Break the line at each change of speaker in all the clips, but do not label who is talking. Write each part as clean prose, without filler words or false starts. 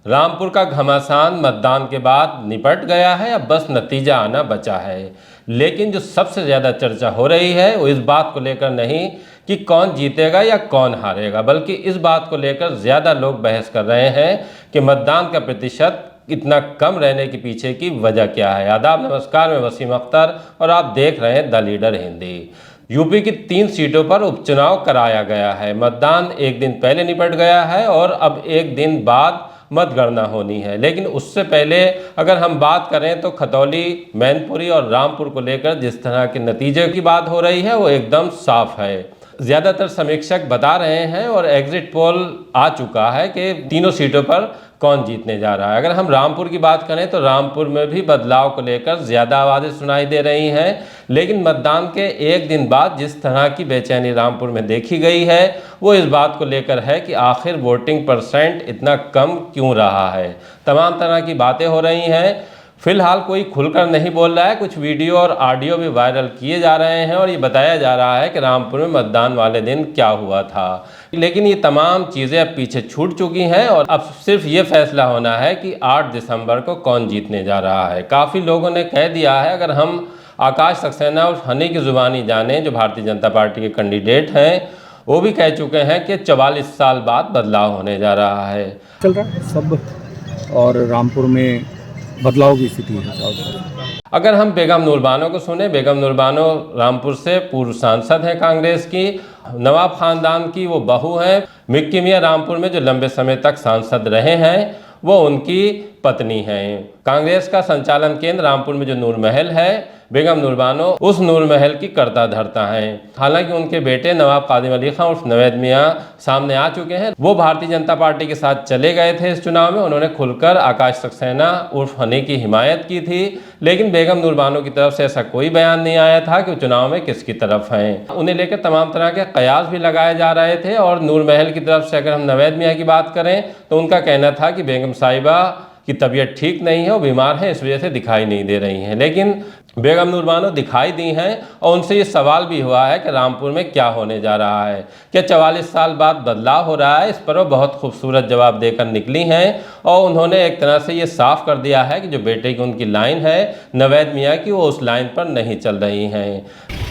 रामपुर का घमासान मतदान के बाद निपट गया है, अब बस नतीजा आना बचा है। लेकिन जो सबसे ज़्यादा चर्चा हो रही है वो इस बात को लेकर नहीं कि कौन जीतेगा या कौन हारेगा, बल्कि इस बात को लेकर ज़्यादा लोग बहस कर रहे हैं कि मतदान का प्रतिशत इतना कम रहने के पीछे की वजह क्या है। आदाब, नमस्कार, मैं वसीम अख्तर और आप देख रहे हैं द लीडर हिंदी। यूपी की 3 सीटों पर उपचुनाव कराया गया है। मतदान एक दिन पहले निपट गया है और अब एक दिन बाद मतगणना होनी है। लेकिन उससे पहले अगर हम बात करें तो खतौली, मैनपुरी और रामपुर को लेकर जिस तरह के नतीजे की बात हो रही है वो एकदम साफ है। ज़्यादातर समीक्षक बता रहे हैं और एग्जिट पोल आ चुका है कि तीनों सीटों पर कौन जीतने जा रहा है। अगर हम रामपुर की बात करें तो रामपुर में भी बदलाव को लेकर ज़्यादा आवाज़ें सुनाई दे रही हैं। लेकिन मतदान के एक दिन बाद जिस तरह की बेचैनी रामपुर में देखी गई है वो इस बात को लेकर है कि आखिर वोटिंग परसेंट इतना कम क्यों रहा है। तमाम तरह की बातें हो रही हैं। फिलहाल कोई खुलकर नहीं बोल रहा है। कुछ वीडियो और ऑडियो भी वायरल किए जा रहे हैं और ये बताया जा रहा है कि रामपुर में मतदान वाले दिन क्या हुआ था। लेकिन ये तमाम चीज़ें अब पीछे छूट चुकी हैं और अब सिर्फ ये फैसला होना है कि 8 दिसंबर को कौन जीतने जा रहा है। काफ़ी लोगों ने कह दिया है, अगर हम आकाश सक्सेना और हनी की ज़ुबानी जाने जो भारतीय जनता पार्टी के कैंडिडेट हैं, वो भी कह चुके हैं कि 44 साल बाद बदलाव होने जा रहा है।
चल रहा है सब और रामपुर में बदलाव की स्थिति है।
अगर हम बेगम नूर बानो को सुने, बेगम नूर बानो रामपुर से पूर्व सांसद हैं कांग्रेस की, नवाब खानदान की वो बहू हैं। मिक्की मियां रामपुर में जो लंबे समय तक सांसद रहे हैं वो उनकी पत्नी हैं। कांग्रेस का संचालन केंद्र रामपुर में जो नूर महल है, बेगम नूर बानो उस नूर महल की कर्ता धर्ता हैं। हालांकि उनके बेटे नवाब कादिम अली खान उर्फ नवेद मियां सामने आ चुके हैं। वो भारतीय जनता पार्टी के साथ चले गए थे इस चुनाव में। उन्होंने खुलकर आकाश सक्सेना उर्फ हनी की हिमायत की थी। लेकिन बेगम नूर बानो की तरफ से ऐसा कोई बयान नहीं आया था कि वो चुनाव में किसकी तरफ हैं। उन्हें लेकर तमाम तरह के कयास भी लगाए जा रहे थे। और नूर महल की तरफ से अगर हम नवेद मियां की बात करें तो उनका कहना था कि बेगम साहिबा की तबीयत ठीक नहीं है, वो बीमार हैं, इस वजह से दिखाई नहीं दे रही हैं। लेकिन बेगम नूर बानो दिखाई दी हैं और उनसे ये सवाल भी हुआ है कि रामपुर में क्या होने जा रहा है, क्या 44 साल बाद बदलाव हो रहा है। इस पर वो बहुत खूबसूरत जवाब देकर निकली हैं और उन्होंने एक तरह से ये साफ कर दिया है कि जो बेटे की उनकी लाइन है नवेद मियां की, वो उस लाइन पर नहीं चल रही हैं।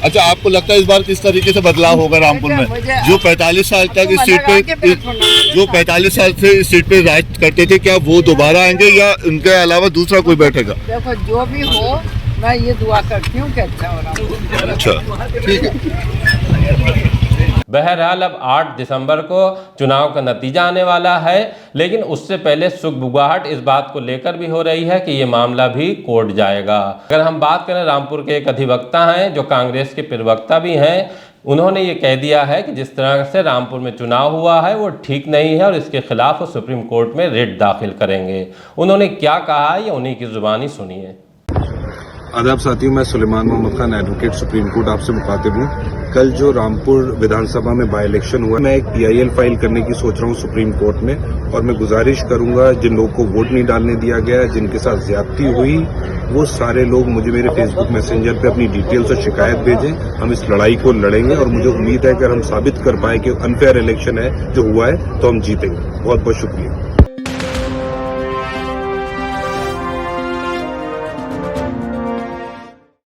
अच्छा, आपको लगता है इस बार किस तरीके से बदलाव होगा रामपुर में? जो 45 साल तक इस सीट पे जो 45 साल से इस सीट पे राज करते थे, क्या वो दोबारा आएंगे या उनके अलावा दूसरा कोई बैठेगा?
देखो, जो भी हो मैं ये दुआ करती हूँ कि अच्छा हो रहा है।
अच्छा, ठीक है।
बहरहाल अब 8 दिसंबर को चुनाव का नतीजा आने वाला है। लेकिन उससे पहले सुगबुगाहट इस बात को लेकर भी हो रही है कि ये मामला भी कोर्ट जाएगा। अगर हम बात करें, रामपुर के एक अधिवक्ता हैं जो कांग्रेस के प्रवक्ता भी हैं, उन्होंने ये कह दिया है कि जिस तरह से रामपुर में चुनाव हुआ है वो ठीक नहीं है और इसके खिलाफ वो सुप्रीम कोर्ट में रिट दाखिल करेंगे। उन्होंने क्या कहा है ये उन्हीं की जुबानी सुनिए।
आदाब साथियों, मैं Suleman Mohammad Khan, advocate, supreme court आपसे मुखातिब हूँ। कल जो रामपुर विधानसभा में बाई इलेक्शन हुआ, मैं एक PIL फाइल करने की सोच रहा हूँ सुप्रीम कोर्ट में। और मैं गुजारिश करूंगा जिन लोगों को वोट नहीं डालने दिया गया, जिनके साथ ज्यादती हुई, वो सारे लोग मुझे मेरे फेसबुक मैसेंजर पे अपनी डिटेल्स और शिकायत भेजें। हम इस लड़ाई को लड़ेंगे और मुझे उम्मीद है कि अगर हम साबित कर पाए कि अनफेयर इलेक्शन है जो हुआ है तो हम जीतेंगे। बहुत बहुत शुक्रिया।